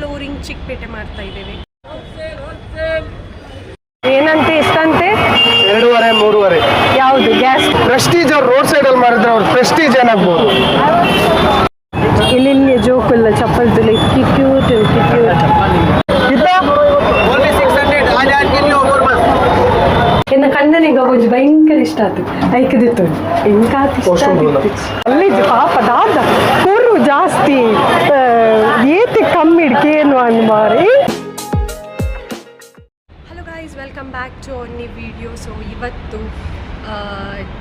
Exploring Chickpet ಮಾಡ್ತಾ ಇದ್ದೇವೆ. ಏನಂತೆ ಎಷ್ಟಂತೆ? 2.5-3.5. ಯಾವುದು ಗ್ಯಾಸ್? ಪ್ರೆಸ್ಟೀಜ್ ಅವ್ರು ರೋಡ್ ಸೈಡ್ ಅಲ್ಲಿ ಮಾಡಿದ್ರೆ ಅವ್ರ ಪ್ರೆಸ್ಟೀಜ್ ಏನಾಗ್ಬೋದು? ಇಲ್ಲಿ ಜೋಕುಲ್ಲ ಚಪ್ಪಲ್ ತುಳಿ ಕ್ಯೂಟ್ ಇನ್ನು ಕಣ್ಣನಿಗ ಒಂದು ಭಯಂಕರ ಇಷ್ಟ ಆಯ್ತು ಐಕದಿತ್ತು ಅಲ್ಲಿ ಪಾಪ ದಾದ ಕೂರು ಜಾಸ್ತಿ ಏತಿ ಕಮ್ಮಿ ಇಡ್ಕೇನು ಅಂದ್ ಮಾರಿ. Hello guys, welcome back to our new video. So ಇವತ್ತು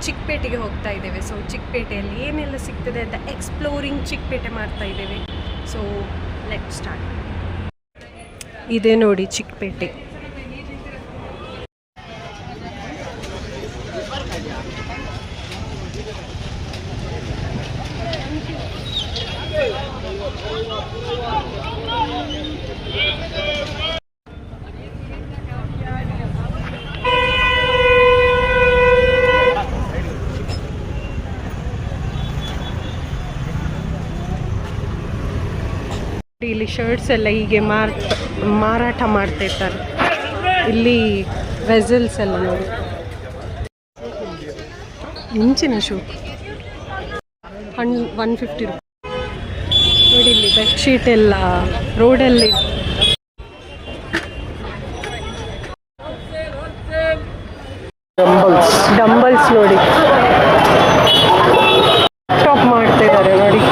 ಚಿಕ್ಕಪೇಟೆಗೆ ಹೋಗ್ತಾ ಇದ್ದೇವೆ. ಸೊ ಚಿಕ್ಕಪೇಟೆಯಲ್ಲಿ ಏನೆಲ್ಲ ಸಿಗ್ತದೆ ಅಂತ ಎಕ್ಸ್ಪ್ಲೋರಿಂಗ್ ಚಿಕ್ಕಪೇಟೆ ಮಾಡ್ತಾ ಇದ್ದೇವೆ. So let start. ಇದೇ ನೋಡಿ ಚಿಕ್ಕಪೇಟೆ. ಇಲ್ಲಿ ಶರ್ಟ್ಸ್ ಎಲ್ಲ ಹೀಗೆ ಮಾರಾಟ ಮಾಡ್ತಾ ಇರ್ತಾರೆ. ಇಲ್ಲಿ ವೆಸಲ್ಸ್ ಎಲ್ಲ ನೋಡಿ, ಇಂಚಿನ ಶೂ 150 ರೂಪಾಯಿ. ನೋಡಿ ಇಲ್ಲಿ ಬೆಡ್ಶೀಟ್ ಎಲ್ಲ ರೋಡಲ್ಲಿ. ಡಂಬಲ್ಸ್ ನೋಡಿ ಟಾಪ್ ಮಾಡ್ತಾ ಇದ್ದಾರೆ ನೋಡಿ.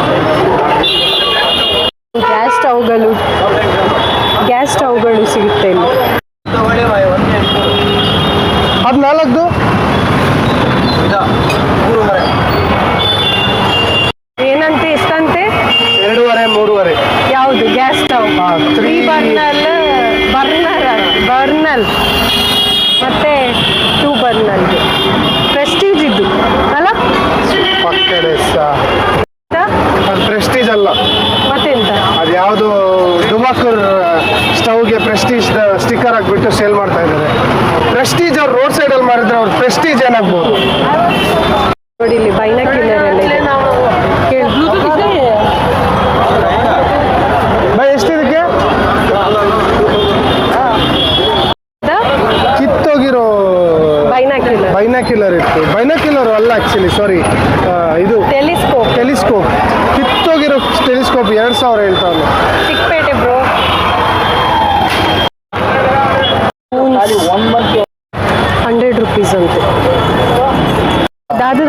ಗ್ಯಾಸ್ ಸ್ಟವ್ಗಳು ಸಿಗುತ್ತೆ ಇಲ್ಲಿ. 14 ಏನಂತೆ ಎಷ್ಟಂತೆ? 2.5-3.5. ಯಾವುದು ಗ್ಯಾಸ್ ಸ್ಟವ್? 3 ಬರ್ನಲ್ ಮತ್ತೆ 2 ಬರ್ನಲ್ಗೆ ಪ್ರೆಸ್ಟೀಜ್ ಇದ್ದು ಅಲ್ಲ? ಪ್ರೆಸ್ಟೀಜ್ ಅಲ್ಲ ಮತ್ತೆಂತ ಅದು ಯಾವುದು ದುಬಾಕೂರ್ ಸ್ಟವ್ಗೆ ಪ್ರೆಸ್ಟೀಜ್ ಸ್ಟಿಕ್ಕರ್ ಹಾಕ್ಬಿಟ್ಟು ಸೇಲ್ ಮಾಡ್ತಾ ಇದ್ದಾರೆ. ಪ್ರೆಸ್ಟೀಜ್ ಅವ್ರು ರೋಡ್ ಸೈಡ್ ಅಲ್ಲಿ ಮಾಡಿದ್ರೆ ಅವ್ರ ಪ್ರೆಸ್ಟೀಜ್ ಏನಾಗ್ಬೋದು? ನೋಡಿ ಇಲ್ಲಿ ಬೈನಾಕ್ಯುಲರ್ ಎಲ್ಲ ಇದೆ. ಎಷ್ಟಿದಕ್ಕೆ? ಕಿತ್ತೋಗಿರೋ ಬೈನಾಕ್ಯುಲರ್ ಇತ್ತು. ಬೈನಾಕ್ಯುಲರ್ ಅಲ್ಲ ಆಕ್ಚುಲಿ, ಸಾರಿ, ಇದು ಟೆಲಿಸ್ಕೋಪ್. ಕಿತ್ತೋಗಿರೋ ಟೆಲಿಸ್ಕೋಪ್ 2,000 ಹೇಳ್ತಾವಲ್ಲ. ಚಿಕ್ಕಪೇಟೆ ಬ್ರೋ. 100 ರೂಪೀಸ್ ಅಂತೆ. ದಾದ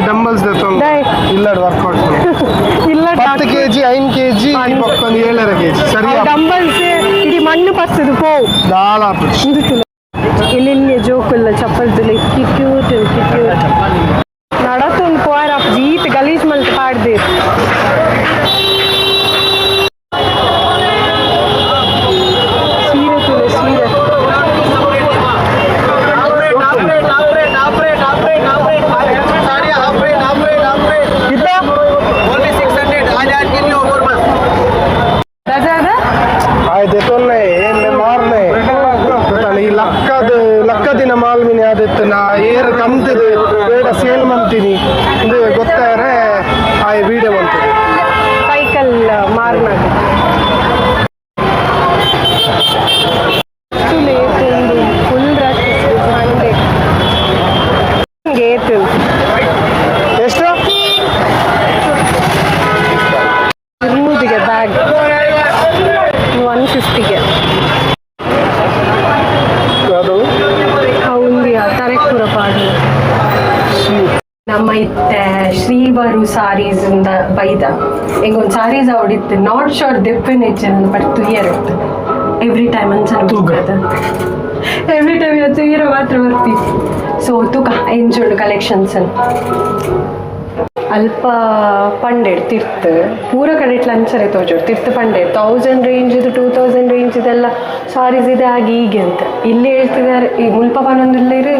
ಡಂಬಲ್ಸ್ ಇಲ್ಲ ವರ್ಕೌಟ್ ಇಲ್ಲ. 10 kg 5 kg 7 kg ಸರಿ. ಡಂಬಲ್ಸ್ ಇಡೀ ಮಣ್ಣು ಪರ್ಸದು ಪೋ ದಾಲ ಇಲ್ಲಿ ಜೋಕುಲ್ಲ ಚಪ್ಪಲ್ ತುಳಿ ಕ್ಯೂಟ್ ನಡತೊಂದು ಪೋರ್ ಆಫ್ ಜೀತ್ ಗಲೀಜ್ ಮಲ್ತ್ ಪಾಡ್ದೆ. ಲಕ್ಕದಿನ ಮಾಲ್ಮಿನಿ ಆದಿತ್ತು ನಾ ಏರ್ ಕಂತಿದ್ದು ಬೇಡ ಸೇಲ್ ಮಾಡ್ತೀನಿ ಇದು ಗೊತ್ತಾದ್ರೆ ಆ ವಿಡಿಯೋ ಮಾಡ್ತೀನಿ. ಸೈಕಲ್ ಮಾರ್ನಾಗ ಫುಲ್ ಎಷ್ಟು? ಇರ್ಮೂದಿಗೆ ಬ್ಯಾಗ್ 150ಗೆ. ನಮ್ಮ ಇತ್ತೆ ಶ್ರೀವರು ಸಾರೀಸ್ ಬೈದ ಹೆಂಗೊಂದು ಸಾರೀಸ್ ಅವಡಿತ್ತು ನಾಟ್ ಶೋರ್ ದೆಪ್ಪನ ಹೆಚ್ಚನ ಬಟ್ ತುಯ್ಯರ್ ಇತ್ತು. ಎವ್ರಿ ಟೈಮ್ ಎವ್ರಿ ಟೈಮ್ ತುಯ್ಯರ ಮಾತ್ರ ಬರ್ತೀವಿ. ಸೊ ತೂಕ ಎಂಜುಂಡು ಕಲೆಕ್ಷನ್ಸ್ ಅಲ್ಪ ಪಂಡೆಡ್ ತಿರ್ತ್ ಪೂರ ಕಡೆ ಇಟ್ಲ ಅಂಚರೆ ತೋಜೋಡು ತಿರ್ತ್ ಪಂಡೆಡ್ 1000 ರೇಂಜ್ ಇದು 2000 ರೇಂಜ್ ಇದೆಲ್ಲ ಸಾರೀಸ್ ಇದೆ ಆಗಿ ಹೀಗೆ ಅಂತ. ಇಲ್ಲಿ ಹೇಳ್ತಿದ್ದಾರೆ ಈ ಮುಲ್ಪ ಪನೊಂದಿಲ್ಲೇರು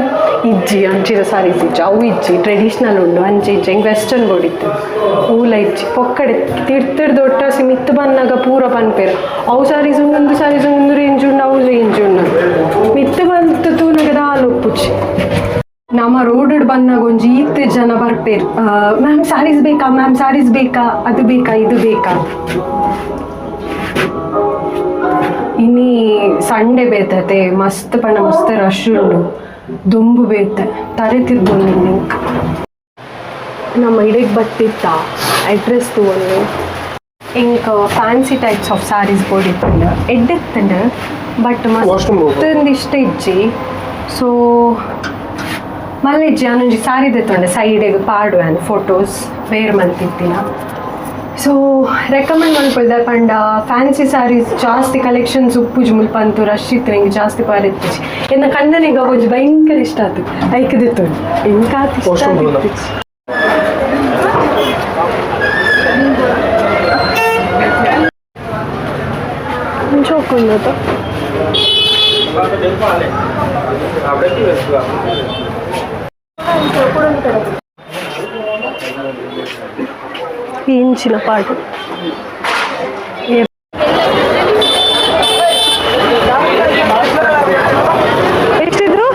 ಇಜ್ಜಿ ಅಂಚಿದ ಸಾರೀಸ್ ಇಜ್ಜಿ ಅವು ಇಜ್ಜಿ ಟ್ರೆಡಿಷ್ನಲ್ ಉಂಡು ಅಂಚೆ ಇಜ್ಜಿ ಹಿಂಗೆ ವೆಸ್ಟರ್ನ್ ಬೋಡಿತ್ತು ಊಲ ಇಜ್ಜಿ ಪೊಕ್ಕಡೆ ತಿರ್ತಿರ್ದು ಒಟ್ಟಾಸಿ ಮಿತ್ತು ಬನ್ನಾಗ ಪೂರ ಪನ್ಪೇರು ಅವು ಸಾರೀಸ್ ಒಂದು ರೇಂಜ್ ಉಂಡು ಅವು ರೇಂಜ್ ಉಂಡು ಮಿತ್ತು ಬಂತು ತೂನಗ ದಾಲ್ ಒಪ್ಪುಚ್ಚಿ. ನಮ್ಮ ರೋಡ್ ಬಂದಾಗ ಒಂಜಿ ಈತ್ ಜನ ಬರ್ಪೇರು, ಮ್ಯಾಮ್ ಸಾರೀಸ್ ಬೇಕಾ, ಮ್ಯಾಮ್ ಸಾರೀಸ್ ಬೇಕಾ, ಅದು ಬೇಕಾ, ಇದು ಬೇಕಾ. ಇನಿ ಸಂಡೆ ಬೇತತೆ ಮಸ್ತ್ ಪಂಡ ಮಸ್ತ್ ರಶ್ ಉಂಡು ದುಂಬು ಬೇತೆ ತಲೆ ತಿರ್ಬೋದು ನಿಂಕ ನಮ್ಮ ಇಡೆಗೆ ಬತ್ತಿತ್ತ ಅಡ್ರೆಸ್ ತಗೊಂಡು ಇಂಕ ಫ್ಯಾನ್ಸಿ ಟೈಪ್ಸ್ ಆಫ್ ಸಾರೀಸ್ ಬೋಡಿತ್ತಂಡು ಎಡ್ಡೆತ್ತಂಡು ಬಟ್ ಮಸ್ತ್ ಇಷ್ಟ ಇಜ್ಜಿ ಸೊ ಮಲ್ಲೆಜ್ಜಿ ಅನ್ನೊಂಜಿ ಸಾರಿ ದೆತ್ತೊಂಡೆ ಸೈಡಿಗೆ ಪಾಡುವೆನ್ ಫೋಟೋಸ್ ಬೇರೆ ಮಂತಿತ್ತಿನ ಸೊ ರೆಕಮೆಂಡ್ ಮಲ್ಪದ ಪಂಡ ಫ್ಯಾನ್ಸಿ ಸಾರೀಸ್ ಜಾಸ್ತಿ ಕಲೆಕ್ಷನ್ಸ್ ಉಪ್ಪುಜಿ ಮುಲ್ಪಂತು ರಶ್ ಇತ್ತು ನಂಗೆ ಜಾಸ್ತಿ ಪಾರಿತ್ತಿಜಿ ಎನ್ನ ಕಣ್ಣನಿಗೆ ಅವಜಿ ಭಯಂಕರ ಇಷ್ಟ ಆಯ್ತು ಐಕದಿತ್ತು ಎಂಕಾತಿ ಇಷ್ಟ ಆಗಿತ್ತಿಜಿ ಚೋಕೊಂಡದು ಇಂಚಿನ ಪಾಟು ಎಷ್ಟಿದ್ರು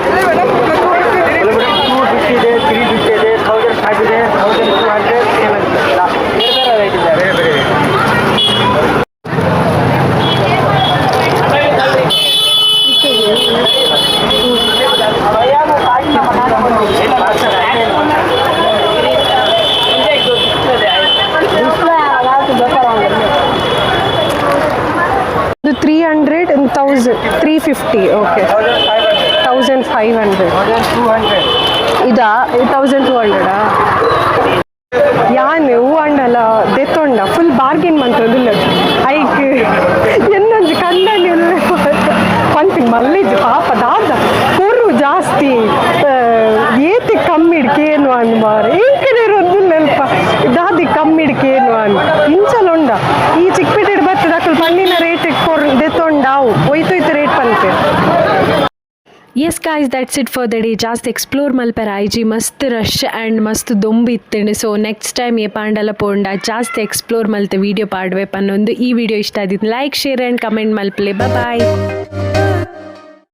ಇದು 300 and 1000 350 ಓಕೆ 1500 ಇದಾ 1200 ಯಾನ್ ಹೂ ಅಂಡಲ್ಲ ದೆತ್ತೊಂಡ ಫುಲ್ ಬಾರ್ಗೇನ್ ಮಂತೊಂದಿಲ್ಲ ಐಕ್ ಎನ್ನೊಂದು ಕಂಡಲ್ಲಿ ಪಂಪಿಂಗ್ ಮಲ್ಲೆಜ್ಜಿ ಪಾಪ ದಾದ ಕೊರು ಜಾಸ್ತಿ ಏತಿ ಕಮ್ಮಿಡ್ಕೇನು ಅನ್ಮಾರ ಇಂಕಡೆ ರೊಂದಿಲ್ಲಲ್ಪ ದಾದಿ ಕಮ್ಮಿಡ್ಕೇನು ಅನ್ ಇಂಚಲೊಂಡ ಈ ಚಿಕ್ಕಪೇಟೆ ಬರ್ತದ ಪಣ್ಣಿನ ರೇಟ್ ದೆತ್ತೊಂಡಾವು ಒಯ್ತೊಯ್ತು ರೇಟ್ ಪಂತೆ yes guys that's it for the day ಜಾಸ್ತಿ ಎಕ್ಸ್ಪ್ಲೋರ್ ಮಲ್ಪರ ಐಜಿ ಮಸ್ತ್ ರಶ್ ಆ್ಯಂಡ್ ಮಸ್ತ್ ದೊಂಬು ಇತ್ತೇನೆ ಸೊ ನೆಕ್ಸ್ಟ್ ಟೈಮ್ ಏ ಪಾಂಡಲ ಪೋಂಡ ಜಾಸ್ತಿ ಎಕ್ಸ್ಪ್ಲೋರ್ ಮಲ್ತೆ ವೀಡಿಯೋ ಪಾಡ್ವೆ ಪನ್ನೊಂದು ಈ ವಿಡಿಯೋ ಇಷ್ಟ ಆದಿತ್ತು ಲೈಕ್ ಶೇರ್ ಆ್ಯಂಡ್ ಕಮೆಂಟ್ ಮಲ್ಪಲೆ ಬಾಯ್